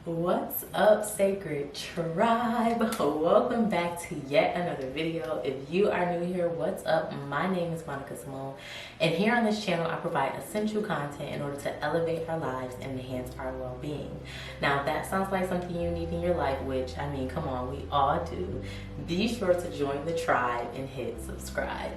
What's up, sacred tribe? Welcome back to yet another video. If you are new here, what's up? My name is Monica Simone, and here on this channel I provide essential content in order to elevate our lives and enhance our well-being. Now if that sounds like something you need in your life, which I mean, come on, we all do, be sure to join the tribe and hit subscribe.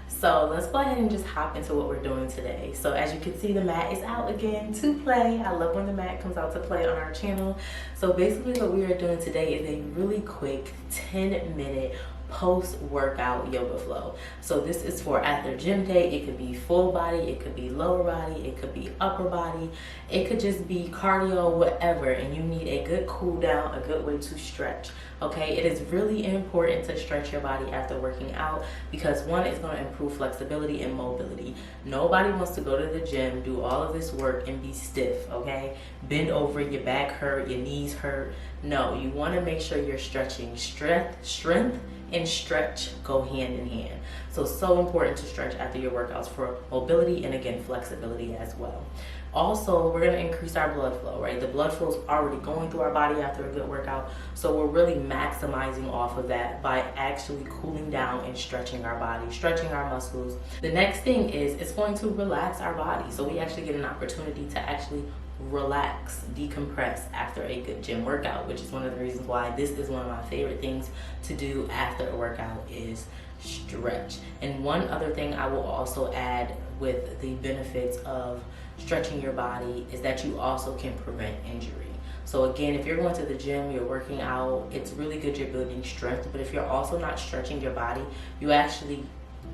So let's go ahead and just hop into what we're doing today. So as you can see, the mat is out again to play. I love when the mat comes out to play on our channel. So basically what we are doing today is a really quick 10-minute post-workout yoga flow. So this is for after gym day. It could be full body, it could be lower body, it could be upper body, it could just be cardio, whatever, and you need a good cool down, a good way to stretch. Okay, it is really important to stretch your body after working out because one, is going to improve flexibility and mobility. Nobody wants to go to the gym, do all of this work and be stiff, okay? Bend over, your back hurt, your knees hurt. No, you want to make sure you're stretching. Strength and stretch go hand in hand. So important to stretch after your workouts for mobility and again flexibility as well. Also, we're going to increase our blood flow, right? The blood flow is already going through our body after a good workout, so we're really maximizing off of that by actually cooling down and stretching our body, stretching our muscles. The next thing is it's going to relax our body, so we actually get an opportunity to actually relax, decompress after a good gym workout, which is one of the reasons why this is one of my favorite things to do after a workout is stretch. And one other thing I will also add with the benefits of stretching your body is that you also can prevent injury. So again, if you're going to the gym, you're working out, it's really good you're building strength, but if you're also not stretching your body,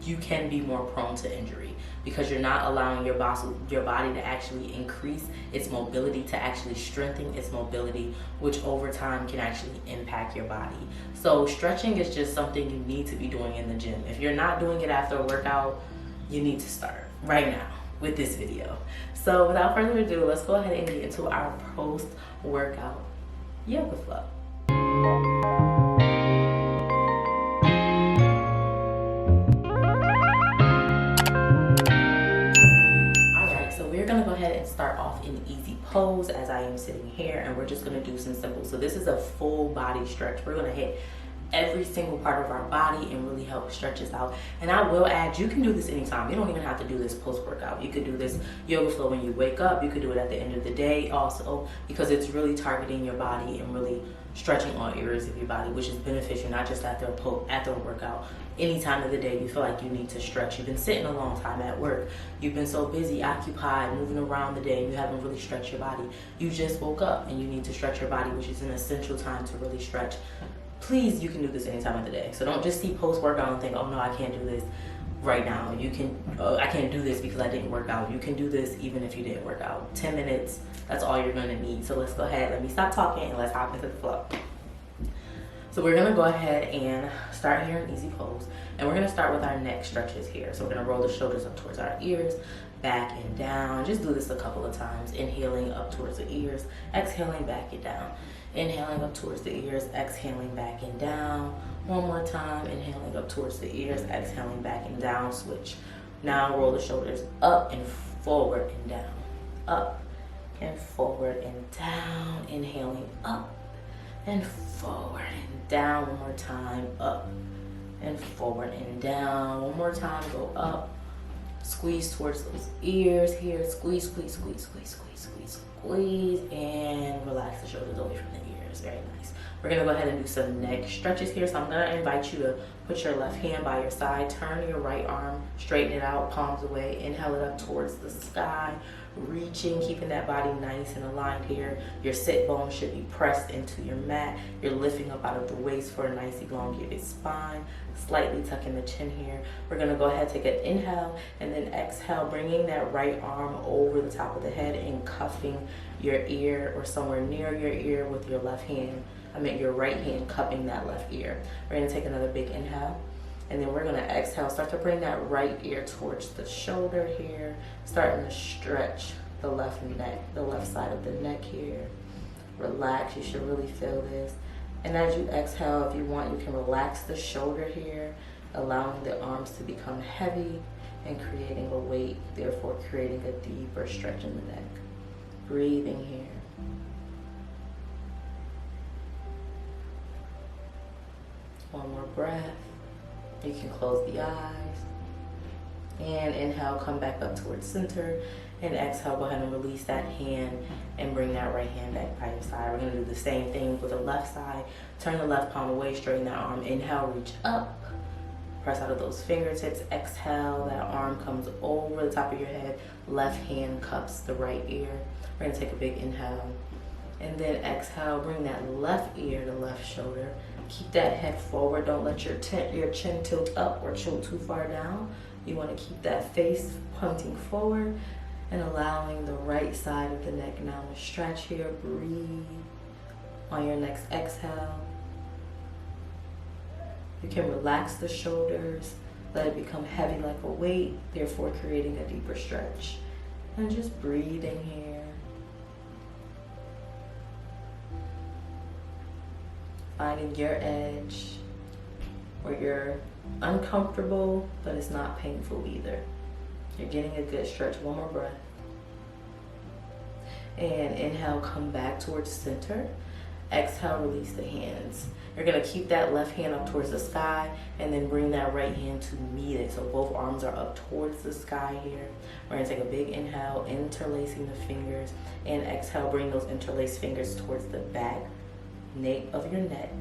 you can be more prone to injury because you're not allowing your body to actually increase its mobility, to actually strengthen its mobility, which over time can actually impact your body. So stretching is just something you need to be doing in the gym. If you're not doing it after a workout, you need to start right now with this video. So without further ado, let's go ahead and get into our post-workout yoga flow. Start off in easy pose as I am sitting here, and we're just going to do some simple. So this is a full body stretch. We're going to hit every single part of our body and really help stretch us out. And I will add, you can do this anytime. You don't even have to do this post-workout. You could do this yoga flow when you wake up. You could do it at the end of the day also, because it's really targeting your body and really stretching all areas of your body, which is beneficial not just after a workout. Any time of the day you feel like you need to stretch. You've been sitting a long time at work. You've been so busy, occupied, moving around the day, and you haven't really stretched your body. You just woke up and you need to stretch your body, which is an essential time to really stretch. Please, you can do this any time of the day. So don't just see post-workout and think, oh no, I can't do this right now. You can, I can't do this because I didn't work out. You can do this even if you didn't work out. 10 minutes, that's all you're gonna need. So let's go ahead, let me stop talking and let's hop into the flow. So we're gonna go ahead and start here in easy pose. And we're gonna start with our neck stretches here. So we're gonna roll the shoulders up towards our ears, back and down. Just do this a couple of times. Inhaling up towards the ears, exhaling back and down. Inhaling up towards the ears, exhaling back and down. One more time, inhaling up towards the ears, exhaling back and down, switch. Now roll the shoulders up and forward and down. Up and forward and down. Inhaling up and forward and down. One more time, up and forward and down. One more time, go up. Squeeze towards those ears here. Squeeze, squeeze, squeeze, squeeze, squeeze, squeeze, squeeze, and relax the shoulders away from the ears. Very nice. We're gonna go ahead and do some neck stretches here. So I'm gonna invite you to put your left hand by your side, turn your right arm, straighten it out, palms away, inhale it up towards the sky, reaching, keeping that body nice and aligned here. Your sit bones should be pressed into your mat. You're lifting up out of the waist for a nice elongated spine, slightly tucking the chin here. We're gonna go ahead, take an inhale, and then exhale, bringing that right arm over the top of the head and cuffing your ear or somewhere near your ear with your left hand. Your right hand cupping that left ear. We're gonna take another big inhale, and then we're gonna exhale. Start to bring that right ear towards the shoulder here, starting to stretch the left neck, the left side of the neck here. Relax, you should really feel this. And as you exhale, if you want, you can relax the shoulder here, allowing the arms to become heavy and creating a weight, therefore creating a deeper stretch in the neck. Breathing here. One more breath. You can close the eyes. And inhale, come back up towards center. And exhale, go ahead and release that hand and bring that right hand back by your side. We're gonna do the same thing with the left side. Turn the left palm away, straighten that arm. Inhale, reach up. Press out of those fingertips. Exhale, that arm comes over the top of your head. Left hand cups the right ear. We're gonna take a big inhale. And then exhale, bring that left ear to left shoulder. Keep that head forward. Don't let your chin tilt up or tilt too far down. You wanna keep that face pointing forward and allowing the right side of the neck now to stretch here. Breathe. On your next exhale, you can relax the shoulders, let it become heavy like a weight, therefore creating a deeper stretch. And just breathing here. Finding your edge where you're uncomfortable, but it's not painful either. You're getting a good stretch. One more breath. And inhale, come back towards center. Exhale, release the hands. You're gonna keep that left hand up towards the sky and then bring that right hand to meet it. So both arms are up towards the sky here. We're gonna take a big inhale, interlacing the fingers, and exhale, bring those interlaced fingers towards the back nape of your neck.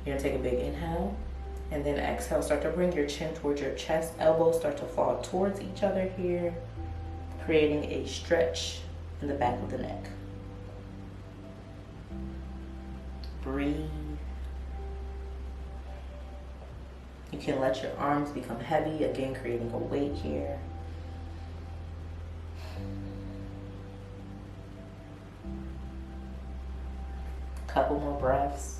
You're gonna take a big inhale, and then exhale, start to bring your chin towards your chest. Elbows start to fall towards each other here, creating a stretch in the back of the neck. Breathe. You can let your arms become heavy, again creating a weight here. Couple more breaths.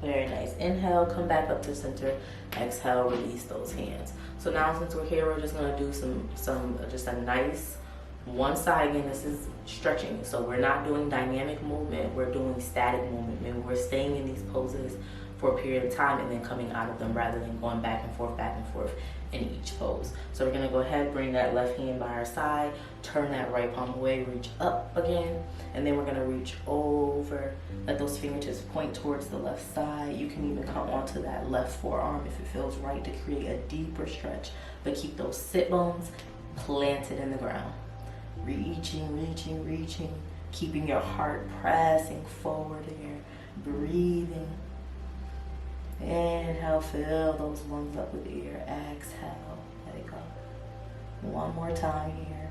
Very nice. Inhale, come back up to center. Exhale, release those hands. So now since we're here, we're just gonna do just a nice one side. Again, this is stretching. So we're not doing dynamic movement, we're doing static movement. Maybe we're staying in these poses for a period of time and then coming out of them rather than going back and forth in each pose. So we're gonna go ahead, bring that left hand by our side, turn that right palm away, reach up again, and then we're gonna reach over, let those fingertips point towards the left side. You can even come onto that left forearm if it feels right to create a deeper stretch, but keep those sit bones planted in the ground. Reaching, keeping your heart pressing forward here, breathing. Inhale, fill those lungs up with air. Exhale, let it go. One more time here.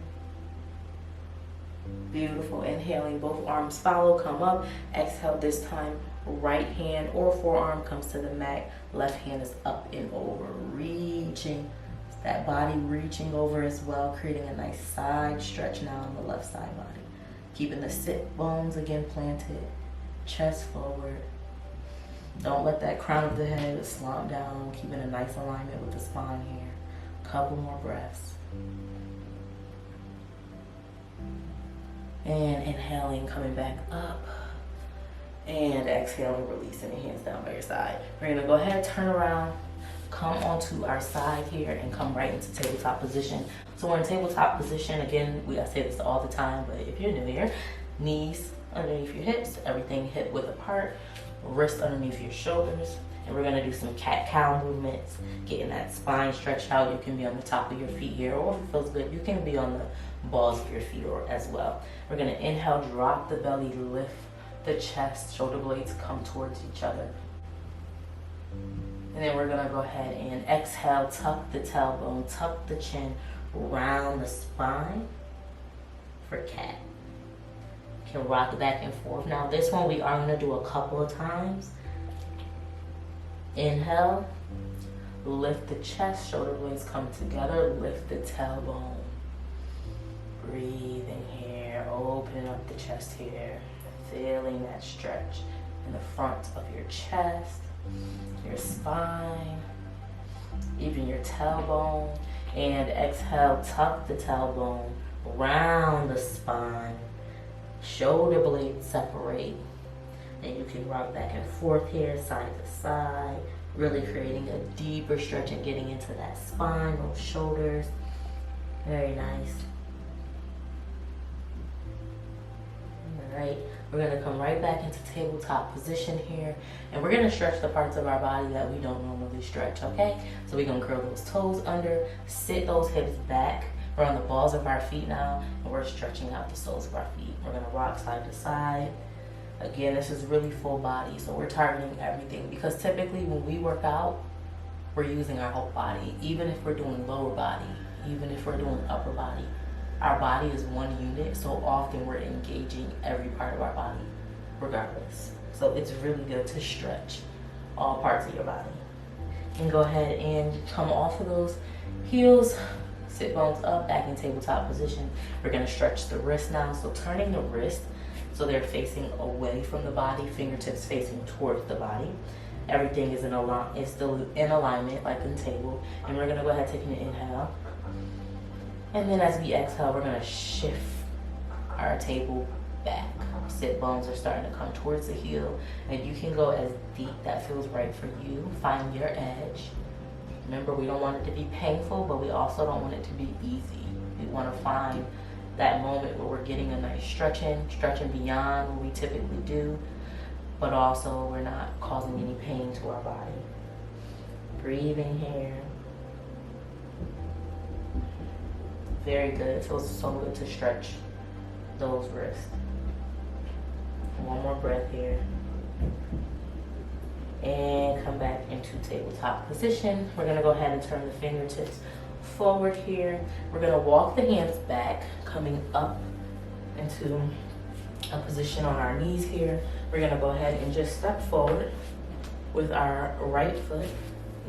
Beautiful. Inhaling, both arms follow, come up. Exhale, this time, right hand or forearm comes to the mat. Left hand is up and over, reaching. That body reaching over as well, creating a nice side stretch now on the left side body. Keeping the sit bones again planted, chest forward. Don't let that crown of the head slump down, keeping a nice alignment with the spine here. Couple more breaths. And inhaling, coming back up. And exhaling, releasing the hands down by your side. We're gonna go ahead, turn around, come onto our side here and come right into tabletop position. So we're in tabletop position. Again, I say this all the time, but if you're new here, knees underneath your hips, everything hip width apart, wrists underneath your shoulders. And we're gonna do some cat-cow movements, getting that spine stretched out. You can be on the top of your feet here, or if it feels good, you can be on the balls of your feet as well. We're gonna inhale, drop the belly, lift the chest, shoulder blades come towards each other. And then we're gonna go ahead and exhale, tuck the tailbone, tuck the chin, round the spine for cat. You can rock back and forth. Now this one we are gonna do a couple of times. Inhale, lift the chest, shoulder blades come together, lift the tailbone. Breathing here, opening up the chest here, feeling that stretch in the front of your chest, your spine, even your tailbone. And exhale, tuck the tailbone, round the spine, shoulder blades separate. And you can rock back and forth here, side to side, really creating a deeper stretch and getting into that spine, those shoulders. Very nice. right? We're gonna come right back into tabletop position here, and we're gonna stretch the parts of our body that we don't normally stretch, okay? So we're gonna curl those toes under, sit those hips back. We're on the balls of our feet now, and we're stretching out the soles of our feet. We're gonna rock side to side. Again, this is really full body, so we're targeting everything, because typically when we work out, we're using our whole body. Even if we're doing lower body, even if we're doing upper body, our body is one unit, so often we're engaging every part of our body, regardless. So it's really good to stretch all parts of your body. And go ahead and come off of those heels, sit bones up, back in tabletop position. We're gonna stretch the wrist now, so turning the wrist so they're facing away from the body, fingertips facing towards the body. Everything is still in alignment, like in table. And we're gonna go ahead taking an inhale. And then as we exhale, we're gonna shift our table back. Sit bones are starting to come towards the heel. And you can go as deep that feels right for you. Find your edge. Remember, we don't want it to be painful, but we also don't want it to be easy. We wanna find that moment where we're getting a nice stretching beyond what we typically do, but also we're not causing any pain to our body. Breathing here. Very good. It feels so good to stretch those wrists. One more breath here. And come back into tabletop position. We're gonna go ahead and turn the fingertips forward here. We're gonna walk the hands back, coming up into a position on our knees here. We're gonna go ahead and just step forward with our right foot,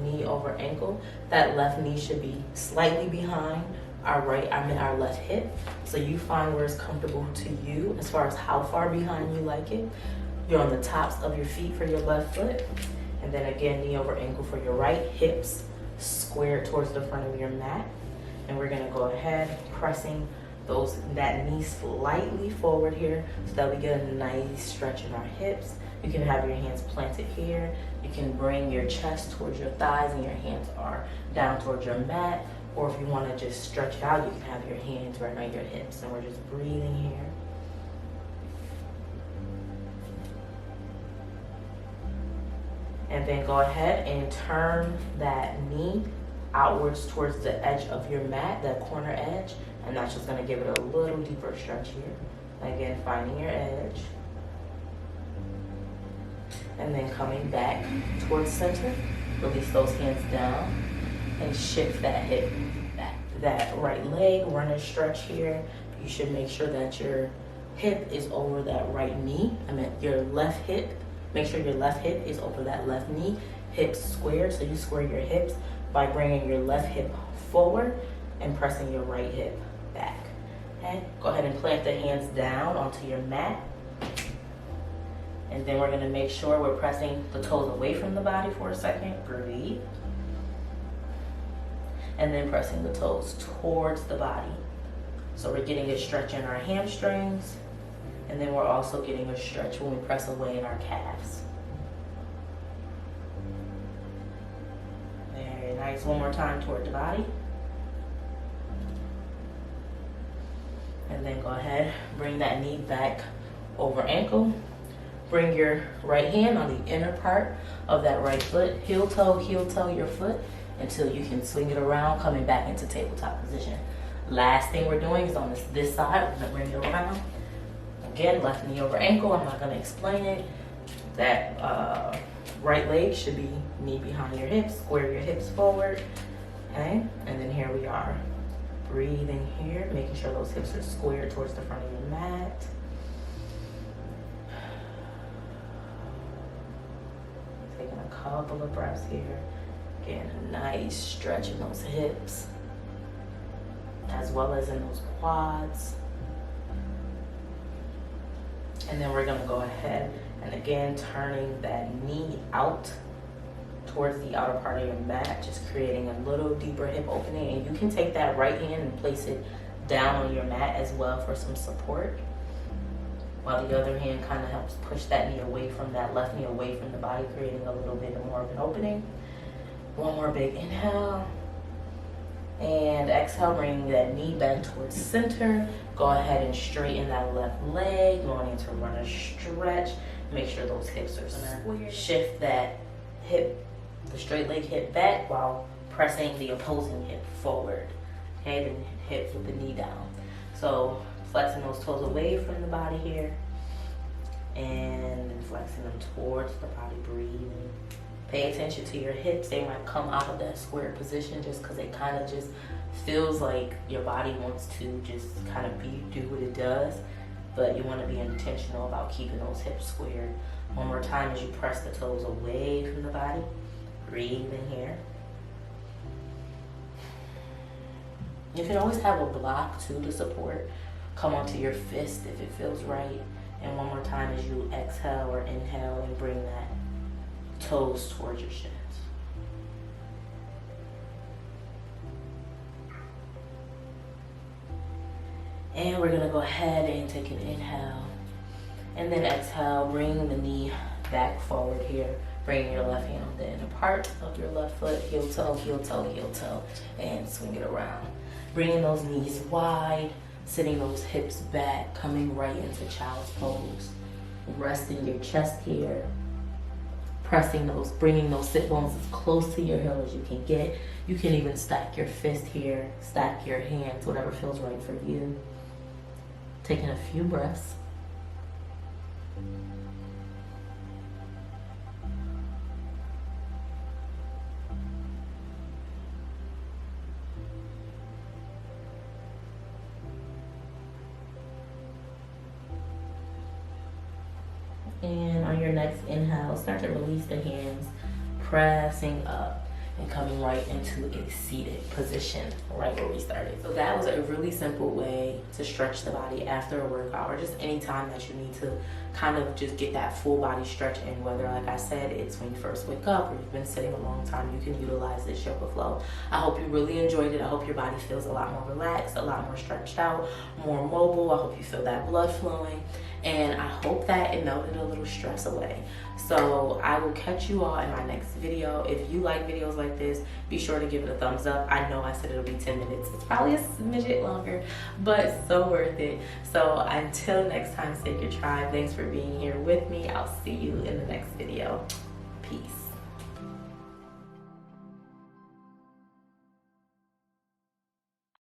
knee over ankle. That left knee should be slightly behind our left hip. So you find where it's comfortable to you as far as how far behind you like it. You're on the tops of your feet for your left foot. And then again, knee over ankle for your right, hips squared towards the front of your mat. And we're gonna go ahead pressing that knee slightly forward here so that we get a nice stretch in our hips. You can have your hands planted here. You can bring your chest towards your thighs and your hands are down towards your mat. Or if you wanna just stretch it out, you can have your hands right on your hips. And we're just breathing here. And then go ahead and turn that knee outwards towards the edge of your mat, that corner edge, and that's just gonna give it a little deeper stretch here. Again, finding your edge. And then coming back towards center, release those hands down and shift that hip back. That right leg, run a stretch here. You should make sure that your hip is over that right knee. Your left hip. Make sure your left hip is over that left knee. Hips squared, so you square your hips by bringing your left hip forward and pressing your right hip back. Okay, go ahead and plant the hands down onto your mat. And then we're gonna make sure we're pressing the toes away from the body for a second. Breathe. And then pressing the toes towards the body. So we're getting a stretch in our hamstrings. And then we're also getting a stretch when we press away in our calves. Very nice. One more time toward the body. And then go ahead, bring that knee back over ankle. Bring your right hand on the inner part of that right foot. Heel toe your foot until you can swing it around, coming back into tabletop position. Last thing we're doing is on this side. We're gonna bring it around. Again, left knee over ankle. I'm not gonna explain it. That right leg should be knee behind your hips. Square your hips forward. Okay, and then here we are. Breathing here, making sure those hips are squared towards the front of your mat. Taking a couple of breaths here. Again, a nice stretch in those hips, as well as in those quads. And then we're gonna go ahead and again, turning that knee out towards the outer part of your mat, just creating a little deeper hip opening. And you can take that right hand and place it down on your mat as well for some support, while the other hand kind of helps push that knee away from that left knee away from the body, creating a little bit more of an opening. One more big inhale. And exhale, bringing that knee back towards center. Go ahead and straighten that left leg, going into runner stretch. Make sure those hips are square. Shift that hip, the straight leg hip back while pressing the opposing hip forward. Okay, then hip with the knee down. So flexing those toes away from the body here, and then flexing them towards the body, breathing. Pay attention to your hips. They might come out of that square position just because it kind of just feels like your body wants to just kind of do what it does, but you want to be intentional about keeping those hips squared. One more time as you press the toes away from the body. Breathe in here. You can always have a block too to support. Come onto your fist if it feels right. And one more time as you exhale or inhale and bring that toes towards your shins. And we're gonna go ahead and take an inhale and then exhale, bring the knee back forward here. Bring your left hand on the inner part of your left foot, heel toe, heel toe, heel toe, and swing it around. Bringing those knees wide, sitting those hips back, coming right into child's pose. Resting your chest here. Pressing those, bringing those sit bones as close to your heel as you can get. You can even stack your fist here, stack your hands, whatever feels right for you. Taking a few breaths. And on your next inhale, start to release the hands, pressing up and coming right into a seated position, right where we started. So that was a really simple way to stretch the body after a workout, or just any time that you need to kind of just get that full body stretch in, whether, like I said, it's when you first wake up or you've been sitting a long time. You can utilize this yoga flow. I hope you really enjoyed it. I hope your body feels a lot more relaxed, a lot more stretched out, more mobile. I hope you feel that blood flowing, and I hope that it melted a little stress away. So I will catch you all in my next video. If you like videos like this, be sure to give it a thumbs up. I know I said it'll be 10 minutes. It's probably a smidget longer, but so worth it. So until next time, Sacred Tribe, thanks for being here with me. I'll see you in the next video. Peace.